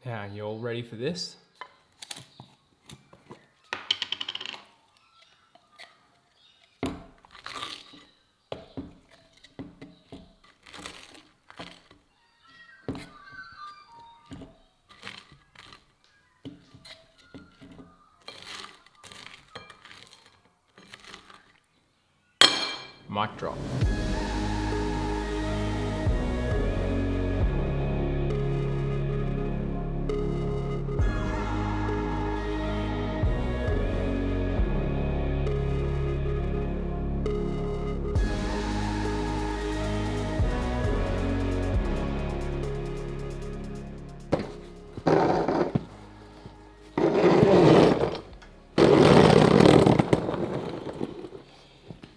Now, you all ready for this? Mic drop.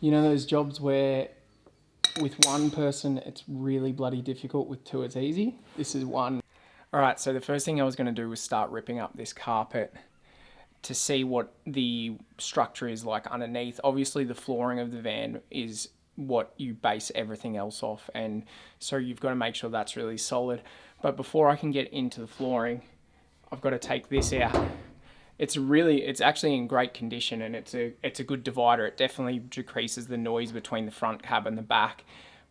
You know those jobs where with one person it's really bloody difficult, with two it's easy? This is one. Alright, so the first thing I was going to do was start ripping up this carpet to see what the structure is like underneath. Obviously the flooring of the van is what you base everything else off, and so you've got to make sure that's really solid. But before I can get into the flooring, I've got to take this out. It's actually in great condition, and it's a good divider. It definitely decreases the noise between the front cab and the back,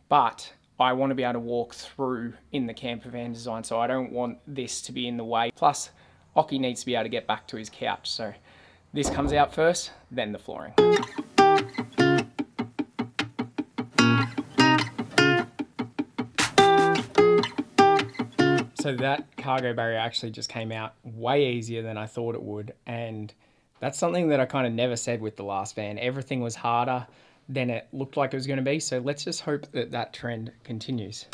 but I want to be able to walk through in the camper van design, so I don't want this to be in the way. Plus, Occy needs to be able to get back to his couch, so this comes out first, then the flooring. So that cargo barrier actually just came out way easier than I thought it would, and that's something that I kind of never said with the last van. Everything was harder than it looked like it was going to be, so let's just hope that that trend continues.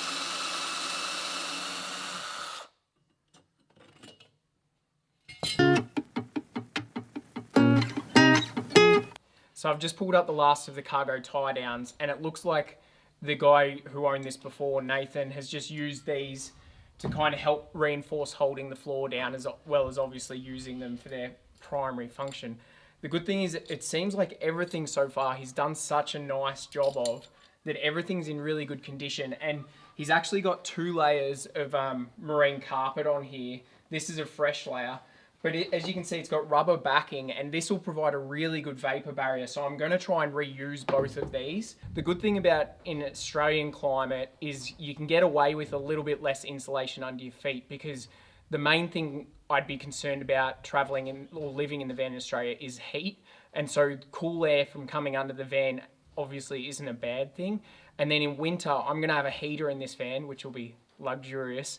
So I've just pulled up the last of the cargo tie downs, and it looks like the guy who owned this before, Nathan, has just used these to kind of help reinforce holding the floor down, as well as obviously using them for their primary function. The good thing is it seems like everything so far he's done such a nice job of, that everything's in really good condition, and he's actually got 2 layers of marine carpet on here. This is a fresh layer, but as you can see, it's got rubber backing, and this will provide a really good vapor barrier. So I'm going to try and reuse both of these. The good thing about in Australian climate is you can get away with a little bit less insulation under your feet, because the main thing I'd be concerned about traveling in or living in the van in Australia is heat. And so cool air from coming under the van obviously isn't a bad thing. And then in winter, I'm going to have a heater in this van, which will be luxurious.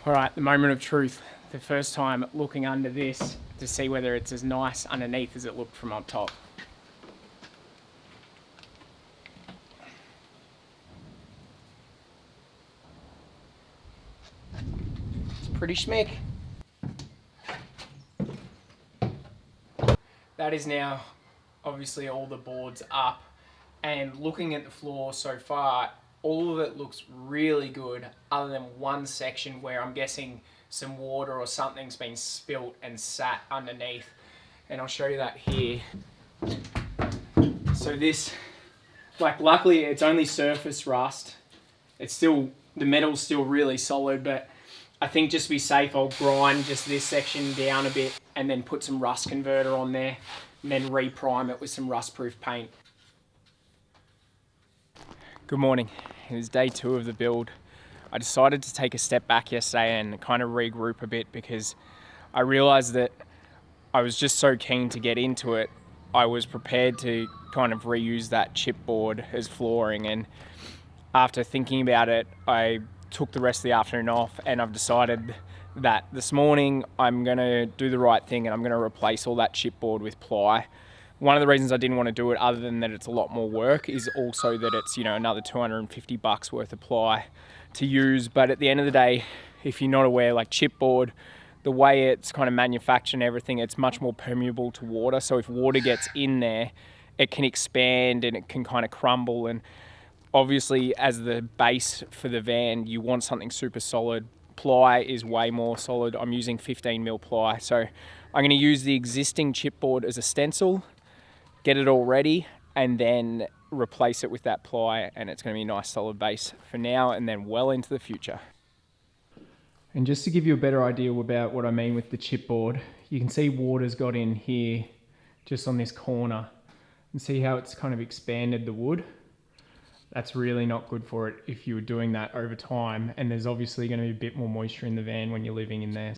All right, the moment of truth. The first time looking under this to see whether it's as nice underneath as it looked from up top. It's pretty schmick. That is now obviously all the boards up, and looking at the floor so far, all of it looks really good, other than one section where I'm guessing some water or something's been spilt and sat underneath. And I'll show you that here. So this, like, luckily it's only surface rust. It's still, the metal's still really solid, but I think just to be safe, I'll grind just this section down a bit and then put some rust converter on there, and then re-prime it with some rust-proof paint. Good morning. It was day 2 of the build. I decided to take a step back yesterday and kind of regroup a bit, because I realized that I was just so keen to get into it. I was prepared to kind of reuse that chipboard as flooring, and after thinking about it, I took the rest of the afternoon off, and I've decided that this morning I'm going to do the right thing, and I'm going to replace all that chipboard with ply. One of the reasons I didn't want to do it, other than that it's a lot more work, is also that it's, you know, another $250 worth of ply to use. But at the end of the day, if you're not aware, like, chipboard, the way it's kind of manufactured and everything, it's much more permeable to water. So if water gets in there, it can expand and it can kind of crumble. And obviously, as the base for the van, you want something super solid. Ply is way more solid. I'm using 15mm ply. So I'm going to use the existing chipboard as a stencil, get it all ready, and then replace it with that ply, and it's going to be a nice solid base for now and then well into the future. And just to give you a better idea about what I mean with the chipboard, you can see water's got in here just on this corner, and see how it's kind of expanded the wood. That's really not good for it if you were doing that over time, and there's obviously going to be a bit more moisture in the van when you're living in there.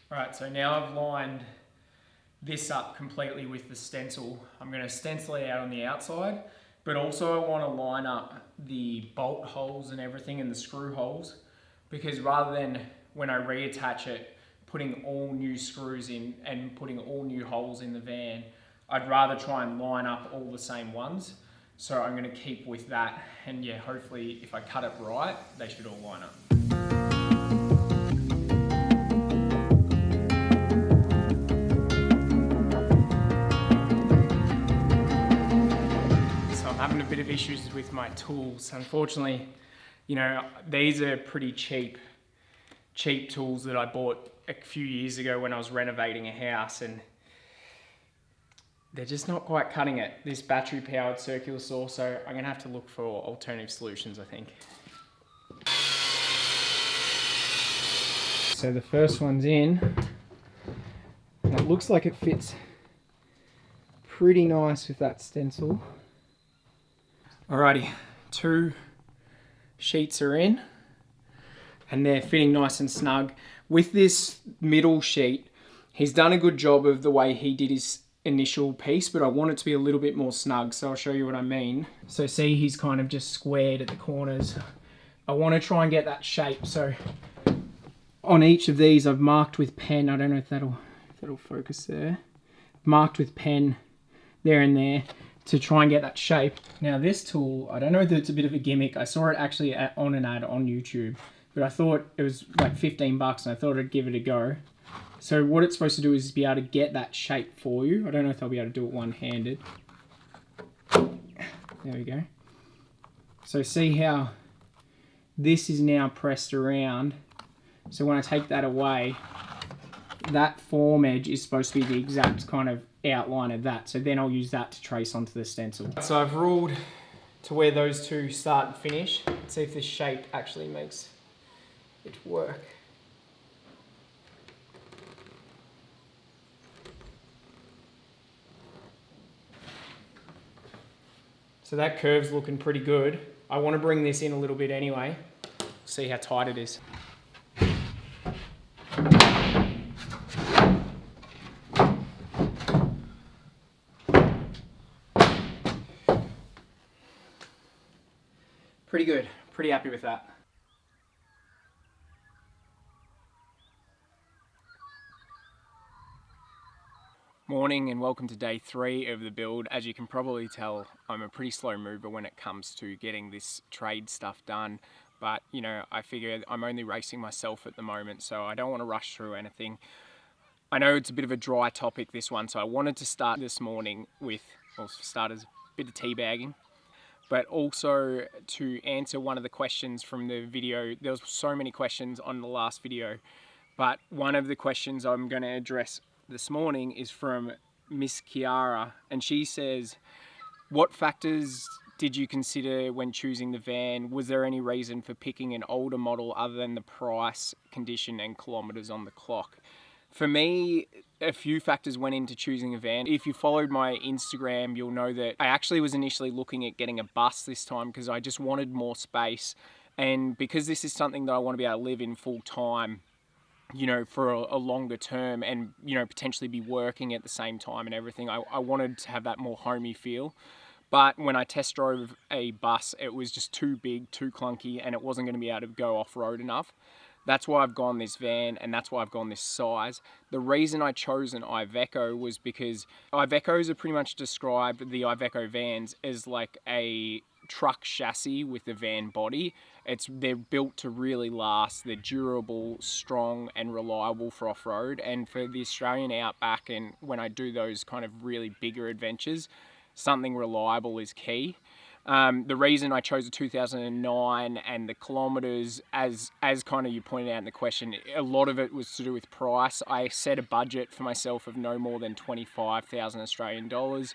Alright, so now I've lined this up completely with the stencil. I'm going to stencil it out on the outside, but also I want to line up the bolt holes and everything and the screw holes, because rather than when I reattach it, putting all new screws in and putting all new holes in the van, I'd rather try and line up all the same ones. So I'm going to keep with that, and yeah, hopefully if I cut it right, they should all line up. Having a bit of issues with my tools. Unfortunately, you know, these are pretty cheap tools that I bought a few years ago when I was renovating a house, and they're just not quite cutting it. This battery powered circular saw, so I'm gonna have to look for alternative solutions, I think. So the first one's in, and it looks like it fits pretty nice with that stencil. Alrighty, 2 sheets are in and they're fitting nice and snug. With this middle sheet, he's done a good job of the way he did his initial piece, but I want it to be a little bit more snug, so I'll show you what I mean. So see, he's kind of just squared at the corners. I want to try and get that shape, so on each of these I've marked with pen. I don't know if that'll focus there. Marked with pen there and there, to try and get that shape. Now this tool, I don't know if it's a bit of a gimmick. I saw it actually on an ad on YouTube, but I thought it was like 15 bucks and I thought I'd give it a go. So what it's supposed to do is be able to get that shape for you. I don't know if I'll be able to do it one-handed. There we go. So see how this is now pressed around. So when I take that away, that form edge is supposed to be the exact kind of outline of that, so then I'll use that to trace onto the stencil. So I've ruled to where those two start and finish. Let's see if this shape actually makes it work. So that curve's looking pretty good. I want to bring this in a little bit anyway. See how tight it is. Pretty good, pretty happy with that. Morning and welcome to day 3 of the build. As you can probably tell, I'm a pretty slow mover when it comes to getting this trade stuff done. But, you know, I figure I'm only racing myself at the moment, so I don't want to rush through anything. I know it's a bit of a dry topic, this one, so I wanted to start this morning with, well, for starters, a bit of teabagging. But also to answer one of the questions from the video. There was so many questions on the last video, but one of the questions I'm going to address this morning is from Miss Kiara, and she says, what factors did you consider when choosing the van? Was there any reason for picking an older model other than the price, condition and kilometers on the clock? For me, a few factors went into choosing a van. If you followed my Instagram, you'll know that I actually was initially looking at getting a bus this time because I just wanted more space. And because this is something that I want to be able to live in full time, you know, for a longer term and, you know, potentially be working at the same time and everything, I wanted to have that more homey feel. But when I test drove a bus, it was just too big, too clunky, and it wasn't going to be able to go off-road enough. That's why I've gone this van, and that's why I've gone this size. The reason I chose an Iveco was because Ivecos are pretty much described, the Iveco vans, as like a truck chassis with a van body. They're built to really last. They're durable, strong, and reliable for off-road. And for the Australian outback, and when I do those kind of really bigger adventures, something reliable is key. The reason I chose a 2009 and the kilometres, as kind of you pointed out in the question, a lot of it was to do with price. I set a budget for myself of no more than 25,000 Australian dollars.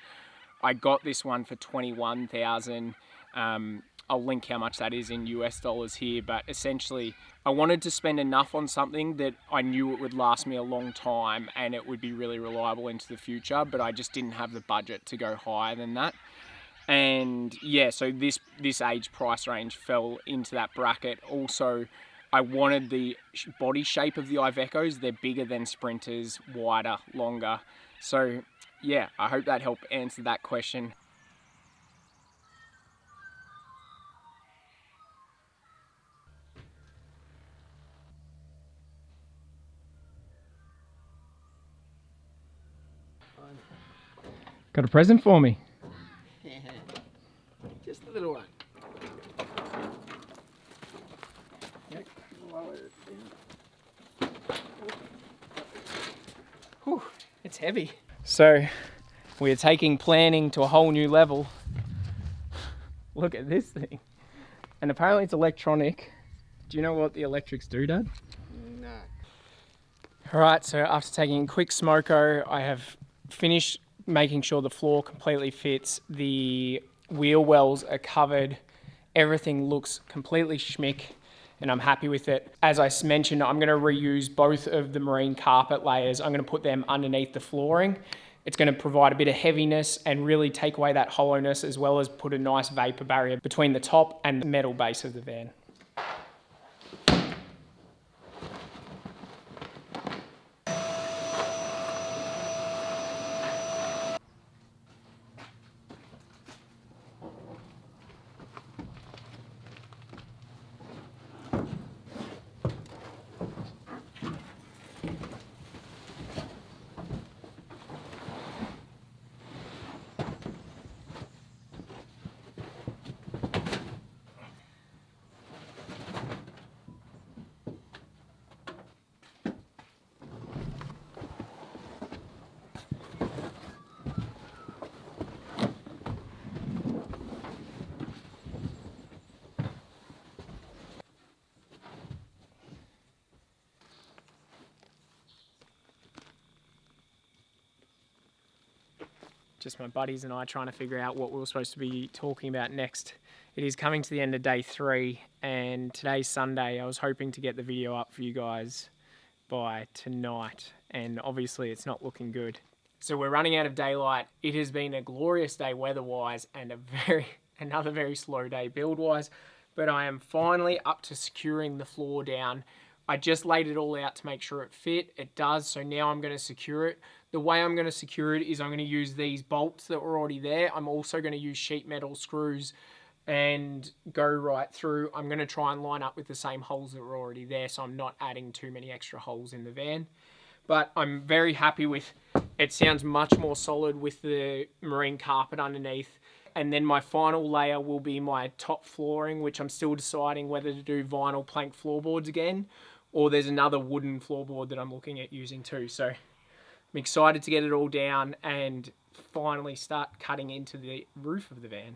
I got this one for 21,000. I'll link how much that is in US dollars here, but essentially I wanted to spend enough on something that I knew it would last me a long time and it would be really reliable into the future, but I just didn't have the budget to go higher than that. And yeah, so this age price range fell into that bracket. Also, I wanted the body shape of the Ivecos. They're bigger than Sprinters, wider, longer. So yeah, I hope that helped answer that question. Got a present for me. Just a little one. Whew, it's heavy. So we're taking planning to a whole new level. Look at this thing. And apparently it's electronic. Do you know what the electrics do, Dad? No. All right, so after taking a quick smoko, I have finished making sure the floor completely fits. The wheel wells are covered. Everything looks completely schmick and I'm happy with it. As I mentioned, I'm gonna reuse both of the marine carpet layers. I'm gonna put them underneath the flooring. It's gonna provide a bit of heaviness and really take away that hollowness, as well as put a nice vapor barrier between the top and the metal base of the van. Just my buddies and I trying to figure out what we were supposed to be talking about next. It is coming to the end of day 3 and today's Sunday. I was hoping to get the video up for you guys by tonight, and obviously it's not looking good. So we're running out of daylight. It has been a glorious day weather-wise and another very slow day build-wise, but I am finally up to securing the floor down. I just laid it all out to make sure it fit. It does, so now I'm going to secure it. The way I'm going to secure it is I'm going to use these bolts that were already there. I'm also going to use sheet metal screws and go right through. I'm going to try and line up with the same holes that were already there, so I'm not adding too many extra holes in the van. But I'm very happy with it. Sounds much more solid with the marine carpet underneath. And then my final layer will be my top flooring, which I'm still deciding whether to do vinyl plank floorboards again, or there's another wooden floorboard that I'm looking at using too. So I'm excited to get it all down and finally start cutting into the roof of the van.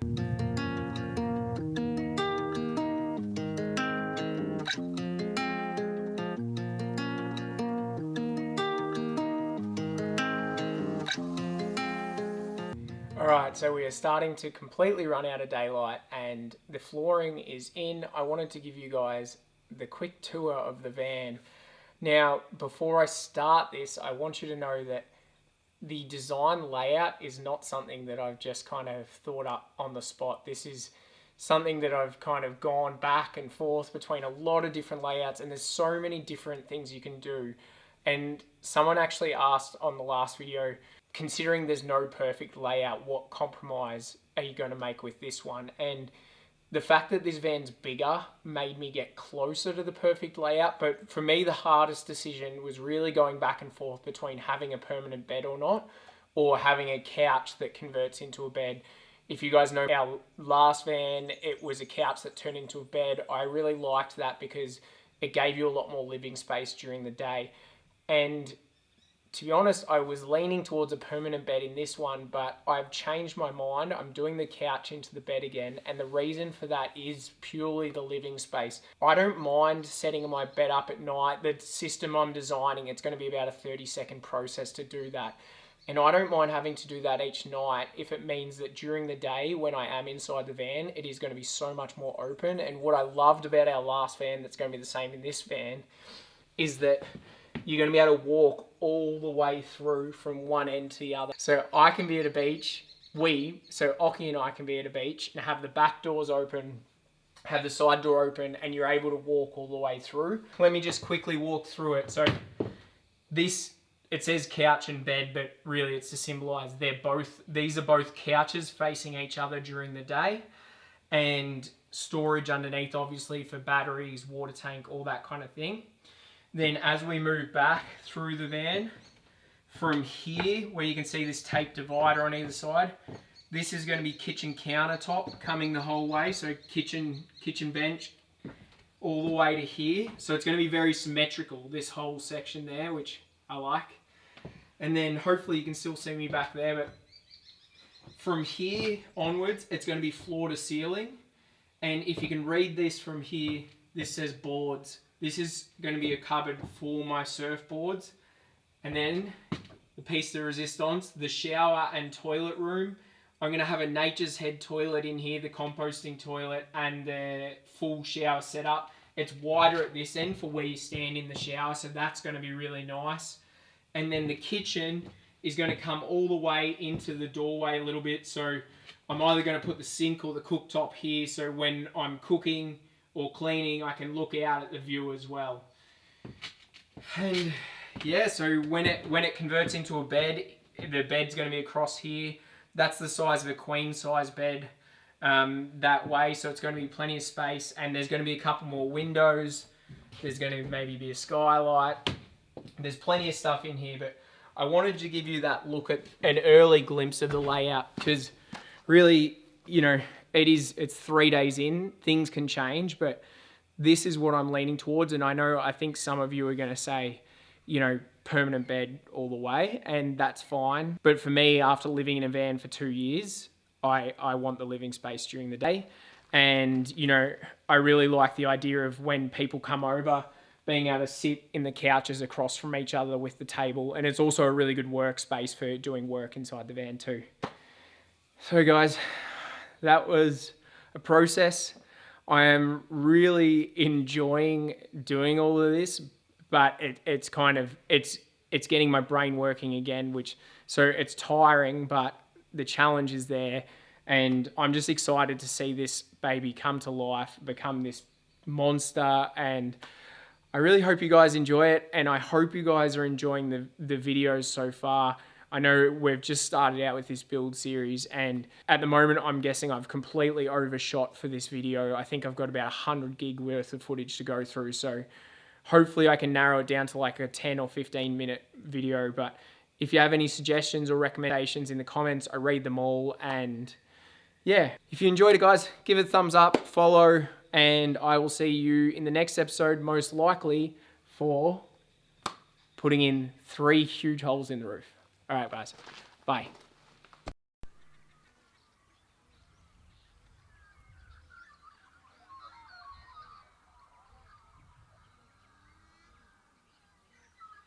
Alright, so we are starting to completely run out of daylight and the flooring is in. I wanted to give you guys the quick tour of the van. Now, before I start this, I want you to know that the design layout is not something that I've just kind of thought up on the spot. This is something that I've kind of gone back and forth between a lot of different layouts, and there's so many different things you can do. And someone actually asked on the last video, considering there's no perfect layout, what compromise are you going to make with this one? And the fact that this van's bigger made me get closer to the perfect layout. But for me, the hardest decision was really going back and forth between having a permanent bed or not, or having a couch that converts into a bed. If you guys know our last van, it was a couch that turned into a bed. I really liked that because it gave you a lot more living space during the day. And to be honest, I was leaning towards a permanent bed in this one, but I've changed my mind. I'm doing the couch into the bed again, and the reason for that is purely the living space. I don't mind setting my bed up at night. The system I'm designing, it's going to be about a 30-second process to do that. And I don't mind having to do that each night if it means that during the day when I am inside the van, it is going to be so much more open. And what I loved about our last van that's going to be the same in this van is that you're going to be able to walk all the way through from one end to the other. So I can be at a beach, so Occy and I can be at a beach and have the back doors open, have the side door open, and you're able to walk all the way through. Let me just quickly walk through it. So this, it says couch and bed, but really it's to symbolize these are both couches facing each other during the day, and storage underneath, obviously, for batteries, water tank, all that kind of thing. Then as we move back through the van, from here, where you can see this tape divider on either side, this is going to be kitchen countertop coming the whole way. So kitchen bench all the way to here. So it's going to be very symmetrical, this whole section there, which I like. And then hopefully you can still see me back there, but from here onwards, it's going to be floor to ceiling. And if you can read this from here, this says boards. This is going to be a cupboard for my surfboards. And then the piece de resistance, the shower and toilet room. I'm going to have a Nature's Head toilet in here, the composting toilet, and the full shower setup. It's wider at this end for where you stand in the shower, so that's going to be really nice. And then the kitchen is going to come all the way into the doorway a little bit. So I'm either going to put the sink or the cooktop here, so when I'm cooking or cleaning, I can look out at the view as well. And yeah, so when it converts into a bed, the bed's going to be across here. That's the size of a queen size bed that way, so it's going to be plenty of space, and there's going to be a couple more windows. There's going to maybe be a skylight. There's plenty of stuff in here, but I wanted to give you that look at an early glimpse of the layout, because really, you know, it's 3 days in, things can change, but this is what I'm leaning towards. And I think some of you are going to say, you know, permanent bed all the way, and that's fine. But for me, after living in a van for 2 years, I want the living space during the day. And, you know, I really like the idea of when people come over, being able to sit in the couches across from each other with the table. And it's also a really good workspace for doing work inside the van too. So guys, that was a process. I am really enjoying doing all of this, but it's getting my brain working again, so it's tiring, but the challenge is there. And I'm just excited to see this baby come to life, become this monster. And I really hope you guys enjoy it. And I hope you guys are enjoying the videos so far. I know we've just started out with this build series, and at the moment I'm guessing I've completely overshot for this video. I think I've got about 100 gig worth of footage to go through, so hopefully I can narrow it down to like a 10 or 15 minute video. But if you have any suggestions or recommendations in the comments, I read them all. And yeah, if you enjoyed it, guys, give it a thumbs up, follow, and I will see you in the next episode, most likely for putting in 3 huge holes in the roof. All right, guys. Bye.